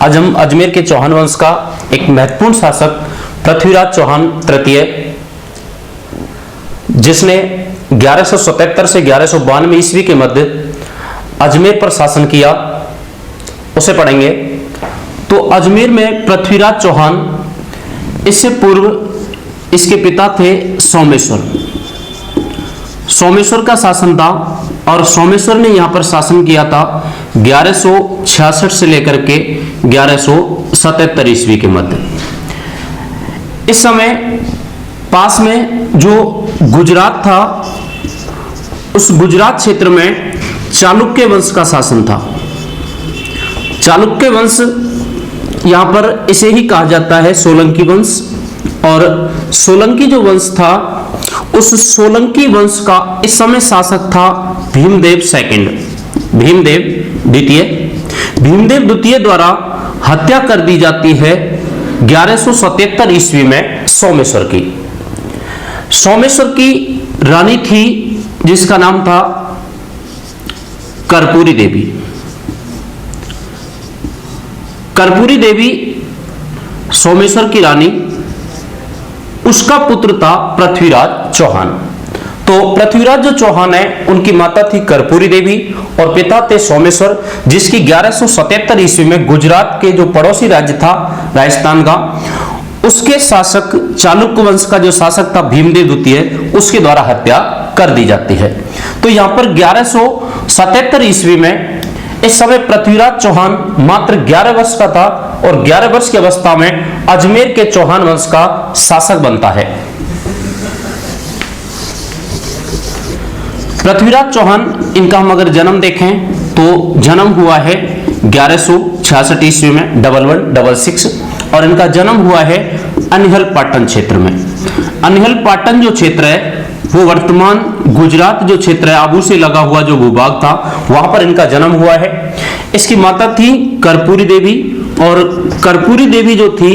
आज हम अजमेर के चौहान वंश का एक महत्वपूर्ण शासक पृथ्वीराज चौहान तृतीय, जिसने 1177 से 1192 ईस्वी के मध्य अजमेर पर शासन किया, उसे पढ़ेंगे। तो अजमेर में पृथ्वीराज चौहान, इससे पूर्व इसके पिता थे सोमेश्वर। सोमेश्वर का शासन था और सोमेश्वर ने यहां पर शासन किया था 1166 से लेकर के 1177 ईस्वी के मध्य। इस समय पास में जो गुजरात था, उस गुजरात क्षेत्र में चालुक्य वंश का शासन था। चालुक्य वंश यहां पर इसे ही कहा जाता है सोलंकी वंश, और सोलंकी जो वंश था, उस सोलंकी वंश का इस समय शासक था भीमदेव सेकंड, भीमदेव द्वितीय। भीमदेव द्वितीय द्वारा हत्या कर दी जाती है 1177 ईस्वी में सोमेश्वर की। सोमेश्वर की रानी थी जिसका नाम था कर्पूरी देवी। कर्पूरी देवी सोमेश्वर की रानी, उसका पुत्र था पृथ्वीराज चौहान। तो पृथ्वीराज जो चौहान है, उनकी माता थी कर्पूरी देवी और पिता थे सोमेश्वर, जिसकी 1177 ईस्वी में गुजरात के जो पड़ोसी राज्य था राजस्थान का, उसके शासक चालुक्य वंश का जो शासक था भीमदेव द्वितीय, उसके द्वारा हत्या कर दी जाती है। तो यहां पर 1177 ईस्वी में इस समय पृथ्वीराज चौहान मात्र 11 वर्ष का था और 11 वर्ष की अवस्था में अजमेर के चौहान वंश का शासक बनता है। पृथ्वीराज चौहान, इनका हम अगर जन्म देखें तो जन्म हुआ है 1166 ईस्वी में 1166, और इनका जन्म हुआ है अनिहल पाटन क्षेत्र में। अनिहल पाटन जो क्षेत्र है, वो वर्तमान गुजरात जो क्षेत्र है, आबू से लगा हुआ जो भूभाग था, वहां पर इनका जन्म हुआ है। इसकी माता थी कर्पूरी देवी, और कर्पूरी देवी जो थी,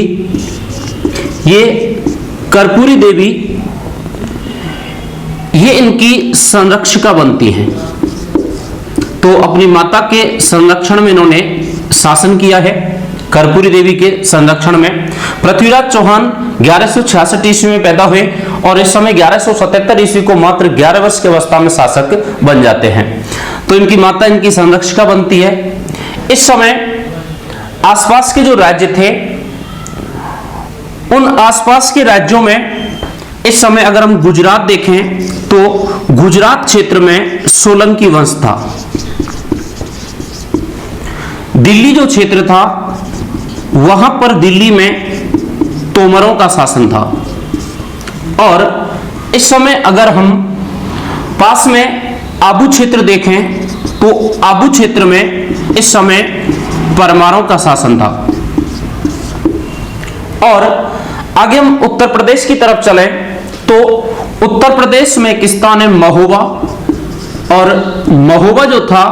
ये कर्पूरी देवी ये इनकी संरक्षिका बनती हैं। तो अपनी माता के संरक्षण में इन्होंने शासन किया है, कर्पूरी देवी के संरक्षण में। पृथ्वीराज चौहान 1166 ईस्वी में पैदा हुए और इस समय 1177 ईस्वी को मात्र 11 वर्ष की अवस्था में शासक बन जाते हैं। तो इनकी माता इनकी संरक्षिका बनती है। इस समय आसपास के जो राज्य थे, उन आसपास के राज्यों में इस समय अगर हम गुजरात देखें तो गुजरात क्षेत्र में सोलंकी वंश था। दिल्ली जो क्षेत्र था, वहां पर दिल्ली में तोमरों का शासन था। और इस समय अगर हम पास में आबू क्षेत्र देखें तो आबू क्षेत्र में इस समय परमारों का शासन था। और आगे हम उत्तर प्रदेश की तरफ चलें तो उत्तर प्रदेश में एक स्थान है महोबा, और महोबा जो था,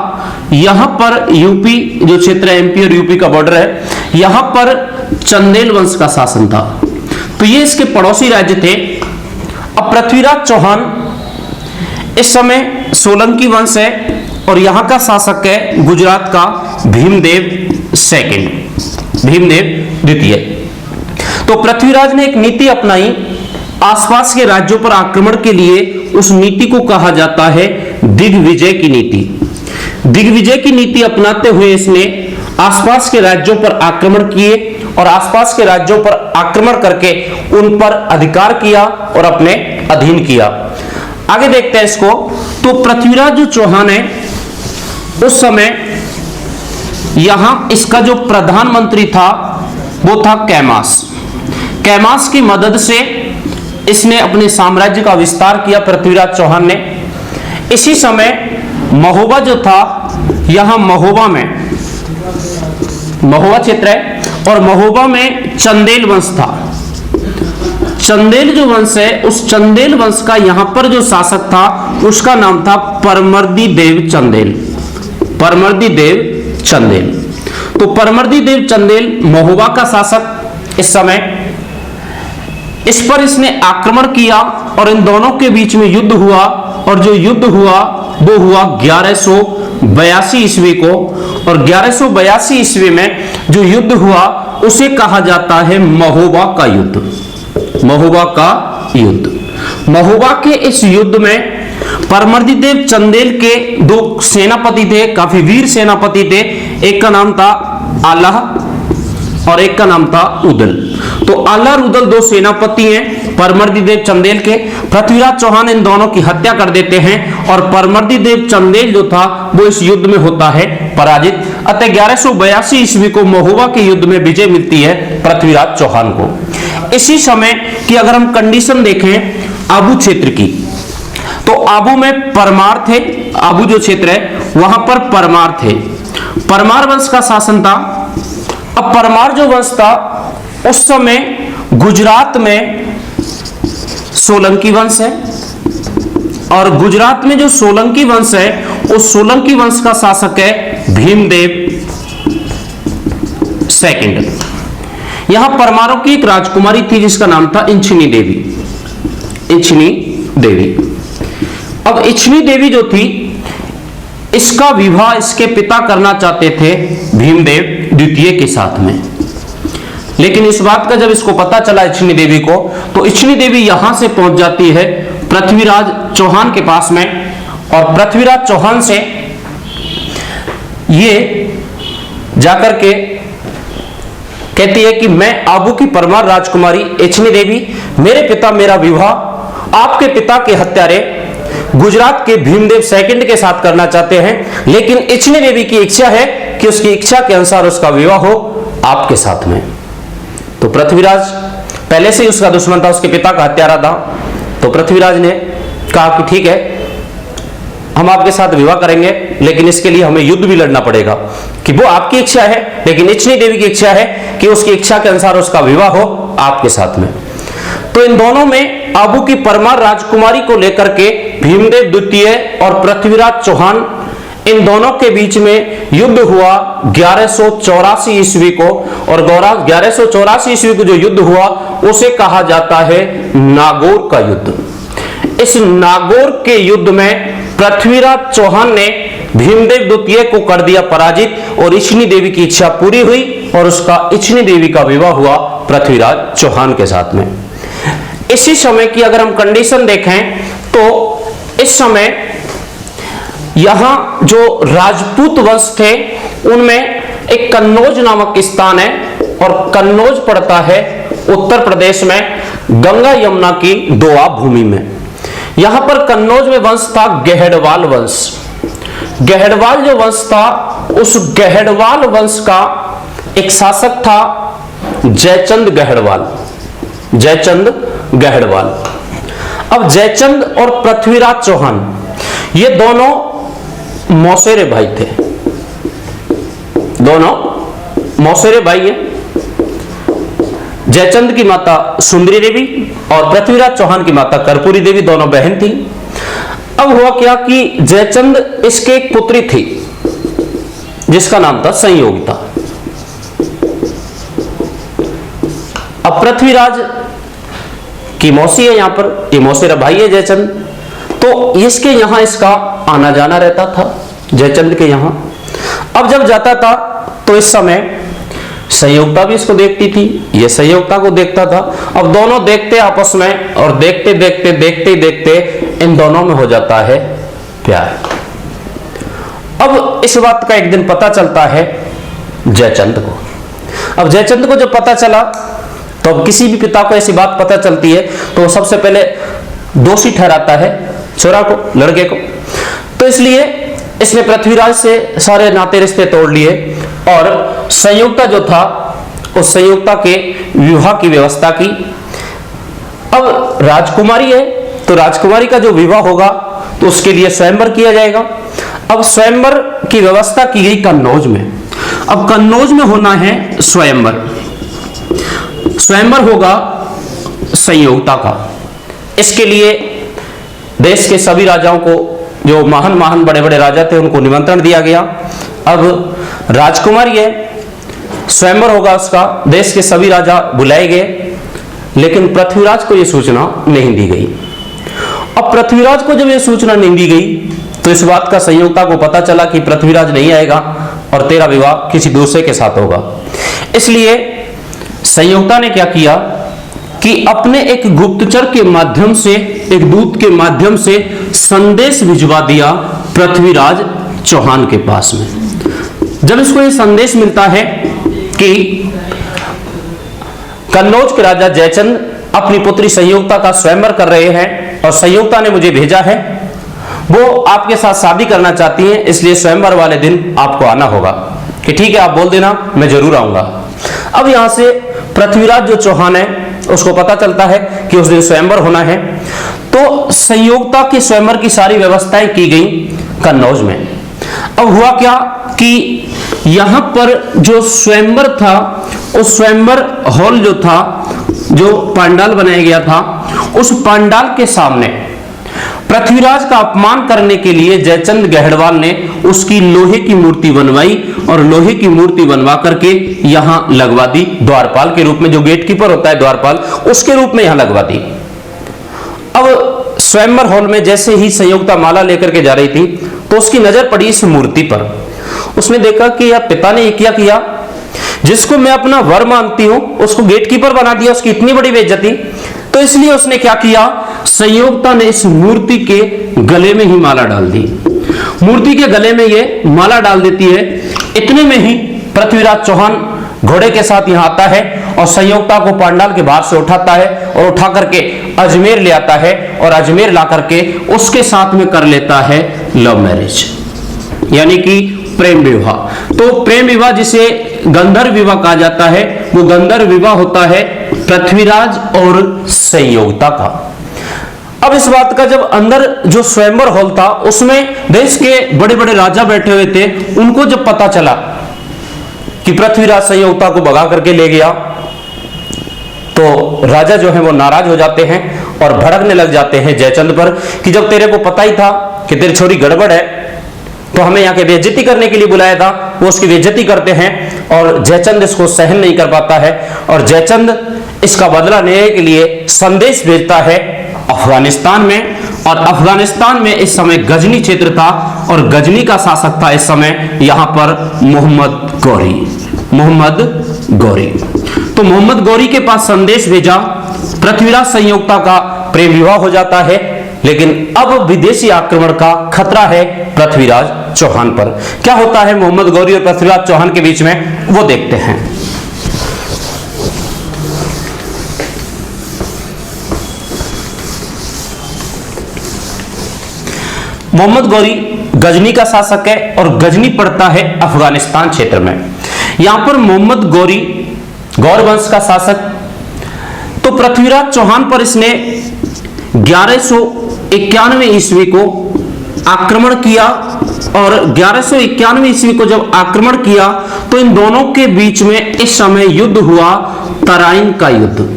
यहां पर यूपी जो क्षेत्र है, एमपी और यूपी का बॉर्डर है, यहां पर चंदेल वंश का शासन था। तो ये इसके पड़ोसी राज्य थे। अब पृथ्वीराज चौहान इस समय सोलंकी वंश है और यहां का शासक है गुजरात का भीमदेव सेकंड, भीमदेव द्वितीय। तो पृथ्वीराज ने एक नीति अपनाई आसपास के राज्यों पर आक्रमण के लिए। उस नीति को कहा जाता है दिग्विजय की नीति। दिग्विजय की नीति अपनाते हुए इसने आसपास के राज्यों पर आक्रमण किए और आसपास के राज्यों पर आक्रमण करके उन पर अधिकार किया और अपने अधीन किया। आगे देखते हैं इसको। तो पृथ्वीराज जो चौहान है, उस समय यहां इसका जो प्रधानमंत्री था वो था कैमास। कैमास की मदद से इसने अपने साम्राज्य का विस्तार किया पृथ्वीराज चौहान ने। इसी समय महोबा जो था, यहां महोबा में, महोबा क्षेत्र है और महोबा में चंदेल वंश था। चंदेल जो वंश है, उस चंदेल वंश का यहां पर जो शासक था, उसका नाम था परमर्दी देव चंदेल, परमर्दी देव चंदेल। तो परमर्दी देव चंदेल महोबा का शासक इस समय। इस पर इसने आक्रमण किया और इन दोनों के बीच में युद्ध हुआ, और जो युद्ध हुआ वो हुआ 1192 1182 ईस्वी को, और 1182 ईस्वी में जो युद्ध हुआ उसे कहा जाता है महोबा का युद्ध। महोबा का युद्ध। महोबा के इस युद्ध में परमर्दिदेव चंदेल के दो सेनापति थे, काफी वीर सेनापति थे। एक का नाम था आल्हा और एक का नाम था उदल। तो आल्हा और उदल दो सेनापति हैं परमर्दिदेव चंदेल के। पृथ्वीराज चौहान इन दोनों की हत्या कर देते हैं और परमर्दिदेव चंदेल जो था वो इस युद्ध में होता है पराजित। अतः 1182 ईस्वी को महोबा के युद्ध में विजय मिलती है पृथ्वीराज चौहान को। इसी समय की अगर हम कंडीशन देखें आबू क्षेत्र की, तो आबू में परमार थे। आबू जो क्षेत्र है वहां पर परमार थे। परमार वंश का शासन था। अब परमार जो वंश था उस समय गुजरात में सोलंकी वंश है, और गुजरात में जो सोलंकी वंश है उस सोलंकी वंश का शासक है भीमदेव सेकंड। यहां परमारों की एक राजकुमारी थी जिसका नाम था इंचनी देवी। इंचनी देवी। अब इंचनी देवी जो थी इसका विवाह इसके पिता करना चाहते थे भीमदेव द्वितीय के साथ में, लेकिन इस बात का जब इसको पता चला इंचनी देवी को, तो इंचनी देवी यहां से पहुंच जाती है पृथ्वीराज चौहान के पास में, और पृथ्वीराज चौहान से ये जाकर के कहती है कि मैं आबू की परमार राजकुमारी इंचनी देवी, मेरे पिता मेरा विवाह आपके पिता के हत्यारे गुजरात के भीमदेव सेकंड के साथ करना चाहते हैं, लेकिन इंचनी देवी की इच्छा है कि उसकी इच्छा के अनुसार उसका विवाह हो आपके साथ में। तो पृथ्वीराज पहले से ही उसका दुश्मन था, उसके पिता का हत्यारा था। तो पृथ्वीराज ने कहा कि ठीक है हम आपके साथ विवाह करेंगे, लेकिन इसके लिए हमें युद्ध भी लड़ना पड़ेगा। कि वो आपकी इच्छा है लेकिन इंचनी देवी की इच्छा है कि उसकी इच्छा के अनुसार उसका विवाह हो आपके साथ में। तो इन दोनों में आबू की परमार राजकुमारी को लेकर के भीमदेव द्वितीय और पृथ्वीराज चौहान इन दोनों के बीच में युद्ध हुआ 1184 ईस्वी को, और 1184 ईस्वी को जो युद्ध हुआ उसे कहा जाता है नागौर का युद्ध। इस नागौर के युद्ध में पृथ्वीराज चौहान ने भीमदेव द्वितीय को कर दिया पराजित, और इंचनी देवी की इच्छा पूरी हुई और उसका इंचनी देवी का विवाह हुआ पृथ्वीराज चौहान के साथ में। इसी समय की अगर हम कंडीशन देखें तो इस समय यहां जो राजपूत वंश थे उनमें एक कन्नौज नामक स्थान है, और कन्नौज पड़ता है उत्तर प्रदेश में गंगा यमुना की दोआब भूमि में। यहां पर कन्नौज में वंश था गहड़वाल वंश। गहड़वाल जो वंश था उस गहड़वाल वंश का एक शासक था जयचंद गहड़वाल। जयचंद गहड़वाल। अब जयचंद और पृथ्वीराज चौहान ये दोनों मौसेरे भाई थे। दोनों मौसेरे भाई हैं। जयचंद की माता सुंदरी देवी और पृथ्वीराज चौहान की माता कर्पूरी देवी दोनों बहन थी। अब हुआ क्या कि जयचंद इसके एक पुत्री थी जिसका नाम था संयोगिता। अब पृथ्वीराज की मौसी है, यहां पर ये मौसेरा भाई है जयचंद, तो इसके यहां इसका आना जाना रहता था जयचंद के यहां। अब जब जाता था तो इस समय संयोगिता भी इसको देखती थी, ये संयोगिता को देखता था। अब दोनों देखते आपस में, और देखते देखते देखते देखते इन दोनों में हो जाता है प्यार। अब इस बात का एक दिन पता चलता है जयचंद को। अब जयचंद को जब पता चला तो अब किसी भी पिता को ऐसी बात पता चलती है तो सबसे पहले दोषी ठहराता है छोरा को, लड़के को। तो इसलिए इसने पृथ्वीराज से सारे नाते रिश्ते तोड़ लिए और संयुक्ता जो था उस संयुक्ता के विवाह की व्यवस्था की। अब राजकुमारी है तो राजकुमारी का जो विवाह होगा तो उसके लिए स्वयंवर किया जाएगा। अब स्वयंवर की व्यवस्था की गई कन्नौज में। अब कन्नौज में होना है स्वयंवर। स्वयंवर होगा संयोगिता का। इसके लिए देश के सभी राजाओं को, जो महान महान बड़े बड़े राजा थे, उनको निमंत्रण दिया गया। अब राजकुमारी है, स्वयंवर होगा उसका, देश के सभी राजा बुलाए गए, लेकिन पृथ्वीराज को यह सूचना नहीं दी गई। अब पृथ्वीराज को जब यह सूचना नहीं दी गई तो इस बात का संयोगता को पता चला कि पृथ्वीराज नहीं आएगा और तेरा विवाह किसी दूसरे के साथ होगा। इसलिए संयोगता ने क्या किया कि अपने एक गुप्तचर के माध्यम से, एक दूत के माध्यम से संदेश भिजवा दिया पृथ्वीराज चौहान के पास में। जब इसको ये संदेश मिलता है कि कन्नौज के राजा जयचंद अपनी पुत्री संयोगता का स्वयंवर कर रहे हैं और संयोगता ने मुझे भेजा है, वो आपके साथ शादी करना चाहती हैं, इसलिए स्वयंवर वाले दिन आपको आना होगा। कि ठीक है, आप बोल देना, मैं जरूर आऊंगा। अब यहां से पृथ्वीराज जो चौहान है उसको पता चलता है कि उस दिन स्वयंवर होना है, तो संयोगता के स्वयंवर की सारी व्यवस्थाएं की गई कन्नौज में। अब हुआ क्या कि यहां पर जो स्वयंवर था, उस स्वयंवर हॉल जो था, जो पंडाल बनाया गया था, उस पंडाल के सामने पृथ्वीराज का अपमान करने के लिए जयचंद गहड़वाल ने उसकी लोहे की मूर्ति बनवाई और लोहे की मूर्ति बनवा करके यहां लगवा दी, द्वारपाल के रूप में, जो गेटकीपर होता है द्वारपाल, उसके रूप में यहां लगवा दी। अब स्वयंवर हॉल में जैसे ही संयोगता माला लेकर के जा रही थी तो उसकी नजर पड़ी इस मूर्ति पर। उसने देखा कि यार पिता ने क्या किया, जिसको मैं अपना वर मानती हूं उसको गेटकीपर बना दिया, उसकी इतनी बड़ी बेइज्जती। तो इसलिए उसने क्या किया, संयोगता ने इस मूर्ति के गले में ही माला डाल दी। मूर्ति के गले में ये माला डाल देती है। इतने में ही पृथ्वीराज चौहान घोड़े के साथ यहां आता है और संयोगता को पंडाल के बाहर से उठाता है और उठा करके अजमेर ले आता है और अजमेर ला करके उसके साथ में कर लेता है लव मैरिज, यानी कि प्रेम विवाह। तो प्रेम विवाह जिसे गंधर्व विवाह कहा जाता है, वो गंधर्व विवाह होता है पृथ्वीराज और संयोगता का। अब इस बात का जब अंदर जो स्वयंवर हॉल था उसमें देश के बड़े बड़े राजा बैठे हुए थे, उनको जब पता चला कि पृथ्वीराज संयोगता को भगा करके ले गया, तो राजा जो है वो नाराज हो जाते हैं और भड़कने लग जाते हैं जयचंद पर कि जब तेरे को पता ही था कि तेरी छोरी गड़बड़ है तो हमें यहाँ के बेइज्जती करने के लिए बुलाया था। वो उसकी बेइज्जती करते हैं और जयचंद इसको सहन नहीं कर पाता है और जयचंद इसका बदला लेने के लिए संदेश भेजता है अफगानिस्तान में। और अफगानिस्तान में इस समय गजनी क्षेत्र था और गजनी का शासक था इस समय यहाँ पर मोहम्मद गौरी। तो मोहम्मद गौरी के पास संदेश भेजा, पृथ्वीराज संयोगता का प्रेम विवाह हो जाता है, लेकिन अब विदेशी आक्रमण का खतरा है पृथ्वीराज चौहान पर। क्या होता है मोहम्मद गौरी और पृथ्वीराज चौहान के बीच में, वो देखते हैं। मोहम्मद गौरी गजनी का शासक है और गजनी पड़ता है अफगानिस्तान क्षेत्र में। यहां पर मोहम्मद गौरी गौर वंश का शासक, तो पृथ्वीराज चौहान पर इसने 1191 ईस्वी को आक्रमण किया और 1191 ईस्वी को जब आक्रमण किया तो इन दोनों के बीच में इस समय युद्ध हुआ, तराइन का युद्ध।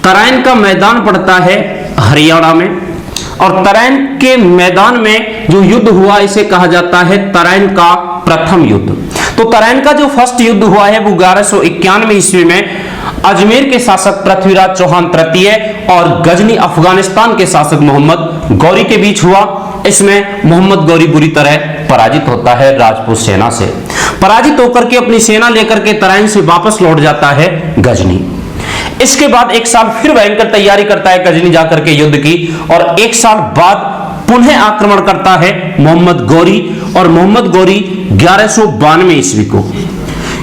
तराइन का मैदान पड़ता है हरियाणा में और तराइन के मैदान में जो युद्ध हुआ इसे कहा जाता है तराइन का प्रथम युद्ध। तो तराइन का जो फर्स्ट युद्ध हुआ है वो 1191 ईस्वी में अजमेर के शासक पृथ्वीराज चौहान तृतीय और गजनी अफगानिस्तान के शासक मोहम्मद गौरी के बीच हुआ। इसमें मोहम्मद गौरी बुरी तरह पराजित होता है राजपूत सेना से। पराजित होकर के अपनी सेना लेकर के तराइन से वापस लौट जाता है गजनी। इसके बाद एक साल फिर भयंकर तैयारी करता है गजनी जाकर के युद्ध की और एक साल बाद पुनः आक्रमण करता है मोहम्मद गौरी और मोहम्मद गौरी 1192 ईस्वी को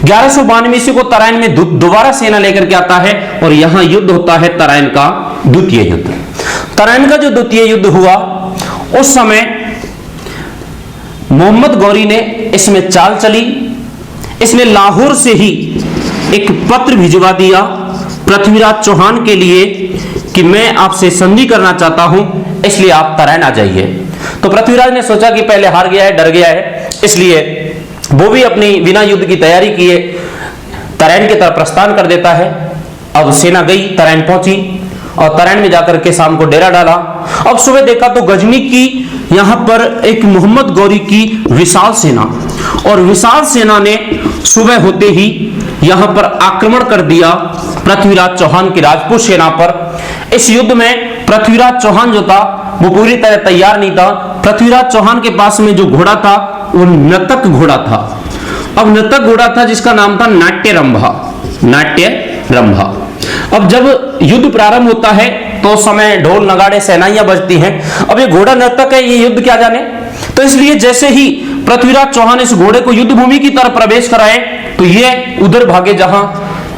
1192 ईस्वी को तराइन में दोबारा सेना लेकर के आता है और यहां युद्ध होता है तराइन का द्वितीय युद्ध। तराइन का जो द्वितीय युद्ध हुआ उस समय मोहम्मद गौरी ने इसमें चाल चली। इसने लाहौर से ही एक पत्र भिजवा दिया पृथ्वीराज चौहान के लिए कि मैं आपसे संधि करना चाहता हूं, इसलिए आप तराइन आ जाइए। तो पृथ्वीराज ने सोचा कि पहले हार गया है, डर गया है, इसलिए वो भी अपनी बिना युद्ध की तैयारी किए तराइन की तरफ प्रस्थान कर देता है। अब सेना गई, तराइन पहुंची और तराइन में जाकर के शाम को डेरा डाला। अब सुबह देखा तो गजनी की यहां पर एक मोहम्मद गौरी की विशाल सेना और विशाल सेना ने सुबह होते ही यहां पर आक्रमण कर दिया पृथ्वीराज चौहान की राजपूत सेना पर। इस युद्ध में पृथ्वीराज चौहान जो था वो पूरी तरह तैयार नहीं था, पृथ्वीराज चौहान के पास में जो घोड़ा था वो नर्तक घोड़ा था। अब नर्तक घोड़ा था जिसका नाम था नाट्यरंभा, नाट्यरंभा। अब जब युद्ध प्रारंभ होता है तो उस समय ढोल नगाड़े सेनाइयां बजती हैं। अब ये घोड़ा नर्तक है, ये युद्ध क्या जाने, तो इसलिए जैसे ही पृथ्वीराज चौहान इस घोड़े को युद्ध भूमि की तरफ प्रवेश कराए तो ये उधर भागे जहां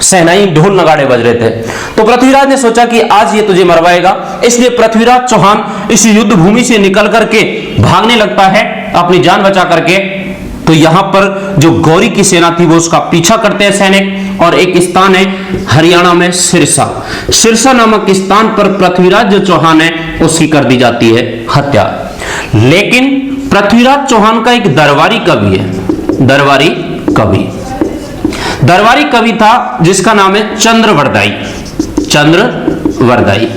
सेनाई ढोल नगाड़े बज रहे थे। तो पृथ्वीराज ने सोचा कि आज ये तुझे मरवाएगा, इसलिए पृथ्वीराज चौहान इस युद्ध भूमि से निकल करके भागने लगता है अपनी जान बचा करके। तो यहां पर जो गौरी की सेना थी वो उसका पीछा करते हैं सैनिक, और एक स्थान है हरियाणा में सिरसा, सिरसा नामक स्थान पर पृथ्वीराज जो चौहान है उसकी कर दी जाती है हत्या। लेकिन पृथ्वीराज चौहान का एक दरबारी कवि है, दरबारी कवि, दरबारी कवि था जिसका नाम है चंद्रवरदाई, चंद्रवरदाई।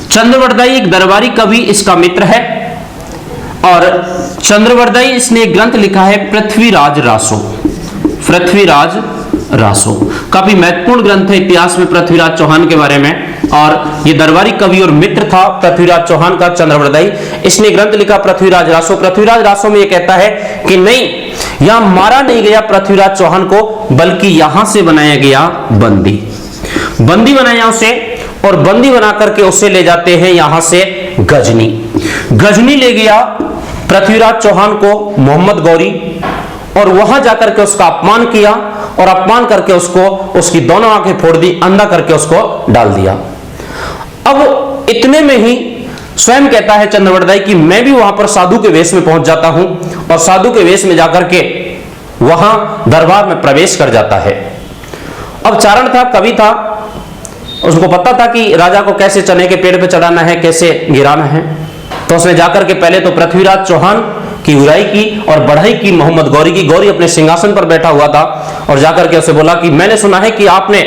चंद्रवरदाई एक दरबारी कवि इसका मित्र है, और चंद्रवरदाई इसने एक ग्रंथ लिखा है पृथ्वीराज रासो, पृथ्वीराज रासो काफी महत्वपूर्ण ग्रंथ है इतिहास में पृथ्वीराज चौहान के बारे में। और ये दरबारी कवि और मित्र था पृथ्वीराज चौहान का चंद्रवरदाई, इसने ग्रंथ लिखा पृथ्वीराज रासो। पृथ्वीराज रासो में ये कहता है कि नहीं, यहां मारा नहीं गया पृथ्वीराज चौहान को, बल्कि यहां से बनाया गया बंदी, बंदी बनाया उसे, और बंदी बना करके उसे ले जाते हैं यहां से गजनी, गजनी ले गया पृथ्वीराज चौहान को मोहम्मद गौरी, और वहां जाकर के उसका अपमान किया, और अपमान करके उसको उसकी दोनों आंखें फोड़ दी, अंधा करके उसको डाल दिया। अब इतने में ही स्वयं कहता है चंद्रवरदाई कि मैं भी वहां पर साधु के वेश में पहुंच जाता हूं, और साधु के वेश में जाकर के वहां दरबार में प्रवेश कर जाता है। अब चारण था, कवि था, उसको पता था कि राजा को कैसे चने के पेड़ पे चढ़ाना है, कैसे गिराना है। तो उसने जाकर के पहले तो पृथ्वीराज चौहान की बुराई की और बढ़ाई की मोहम्मद गौरी की। गौरी अपने सिंहासन पर बैठा हुआ था, और जाकर के उसे बोला कि मैंने सुना है कि आपने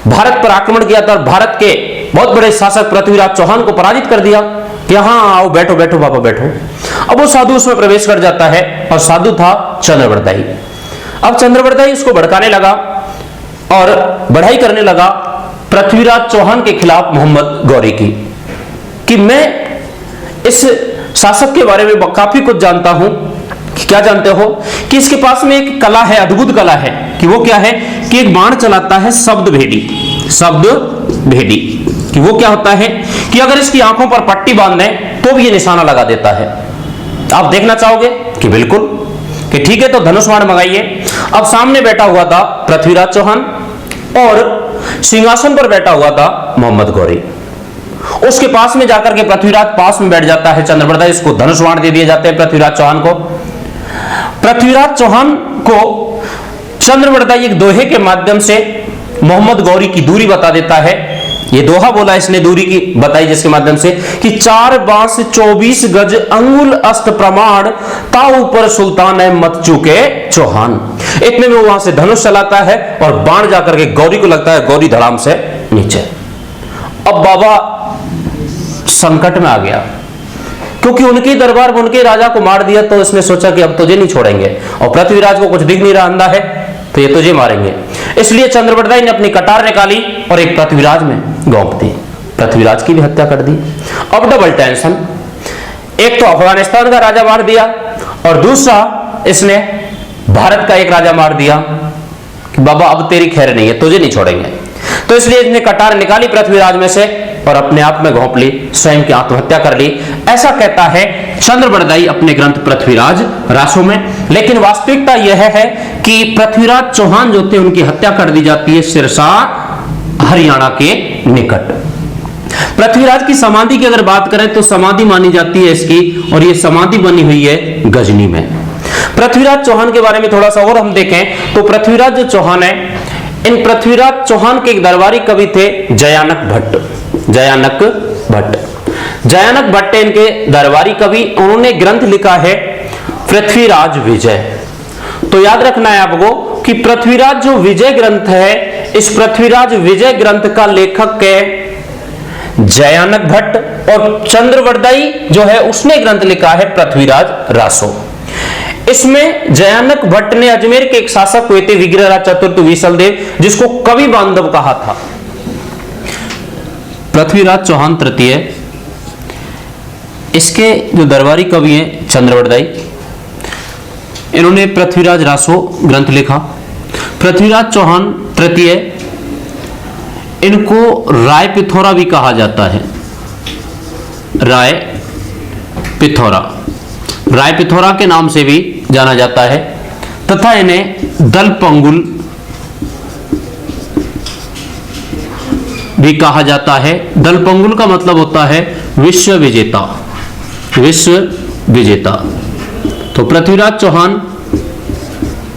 भारत पर आक्रमण किया था और भारत के बहुत बड़े शासक पृथ्वीराज चौहान को पराजित कर दिया, कि हाँ आओ बैठो बैठो बाबा बैठो। अब वो साधु उसमें प्रवेश कर जाता है, और साधु था चंद्रवरदाई। अब चंद्रवरदाई उसको भड़काने लगा और बढ़ाई करने लगा पृथ्वीराज चौहान के खिलाफ मोहम्मद गौरी की, कि मैं इस शासक के बारे में काफी कुछ जानता हूं। क्या जानते हो कि इसके पास में एक कला है, अद्भुत कला है, कि वो क्या है कि एक बाण चलाता है शब्द भेदी, शब्द भेदी, कि वो क्या होता है कि अगर इसकी आंखों पर पट्टी बांध दें तो भी ये निशाना लगा देता है। आप देखना चाहोगे कि बिल्कुल, कि ठीक है तो धनुष बाण मंगाइए। अब सामने बैठा हुआ था पृथ्वीराज चौहान, और सिंहासन पर बैठा हुआ था मोहम्मद गौरी। उसके पास में जाकर के पृथ्वीराज पास में बैठ जाता है चंद्रवरदाई, इसको धनुष बाण दे दिए जाते हैं पृथ्वीराज चौहान को। पृथ्वीराज चौहान को चंद्रवरदाई एक दोहे के माध्यम से मोहम्मद गौरी की दूरी बता देता है। ये दोहा बोला इसने, दूरी की बताई जिसके माध्यम से कि 4 बांस 24 गज अंगुल अस्त प्रमाण, ताऊ पर सुल्तान है मत चूके चौहान। इतने में वो वहां से धनुष चलाता है और बाण जाकर के गौरी को लगता है, गौरी धड़ाम से नीचे। अब बाबा संकट में आ गया, क्योंकि उनके दरबार में उनके राजा को मार दिया, तो इसने सोचा कि अब तुझे नहीं छोड़ेंगे, और पृथ्वीराज को कुछ दिख नहीं रहा, अंधा है, तो ये तुझे मारेंगे। इसलिए चंद्रवरदाई ने अपनी कटार निकाली और एक पृथ्वीराज में गोंप दी, पृथ्वीराज की भी हत्या कर दी। अब डबल टेंशन, एक तो अफगानिस्तान का राजा मार दिया, और दूसरा इसने भारत का एक राजा मार दिया, कि बाबा अब तेरी खैर नहीं है, तुझे नहीं छोड़ेंगे। तो इसलिए इसने कटार निकाली पृथ्वीराज में से और अपने आप में घोंप ली, स्वयं की आत्महत्या कर ली। ऐसा कहता है चंद्रवरदाई अपने ग्रंथ पृथ्वीराज रासो में। लेकिन वास्तविकता यह है कि पृथ्वीराज चौहान जो थे उनकी हत्या कर दी जाती है सिरसा, हरियाणा के निकट। पृथ्वीराज की समाधि की अगर बात करें तो समाधि मानी जाती है इसकी, और यह समाधि बनी हुई है गजनी में। पृथ्वीराज चौहान के बारे में थोड़ा सा और हम देखें तो पृथ्वीराज जो चौहान है, इन पृथ्वीराज चौहान के एक दरबारी कवि थे जयानक भट्ट, जयानक भट्ट। जयानक भट्ट इनके दरबारी कवि, उन्होंने ग्रंथ लिखा है पृथ्वीराज विजय। तो याद रखना है आपको कि पृथ्वीराज जो विजय ग्रंथ है, इस पृथ्वीराज विजय ग्रंथ का लेखक है जयानक भट्ट, और चंद्रवरदाई जो है उसने ग्रंथ लिखा है पृथ्वीराज रासो। इसमें जयानक भट्ट ने अजमेर के एक शासक हुए थे विग्रहराज चतुर्थ विसलदेव, जिसको कवि बांधव कहा था। पृथ्वीराज चौहान तृतीय इसके जो दरबारी कवि हैं चंद्रवरदाई, इन्होंने पृथ्वीराज रासो ग्रंथ लिखा। पृथ्वीराज चौहान तृतीय, इनको राय पिथौरा भी कहा जाता है, राय पिथौरा, राय पिथौरा के नाम से भी जाना जाता है, तथा इन्हें दलपंगुल भी कहा जाता है। दलपंगुल का मतलब होता है विश्व विजेता, विश्व विजेता। तो पृथ्वीराज चौहान,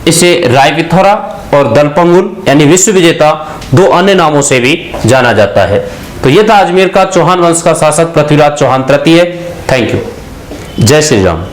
इसे राय पिथौरा और दलपंगुल यानी विश्व विजेता, दो अन्य नामों से भी जाना जाता है। तो यह था अजमेर का चौहान वंश का शासक पृथ्वीराज चौहान तृतीय। Thank you. जय श्री राम।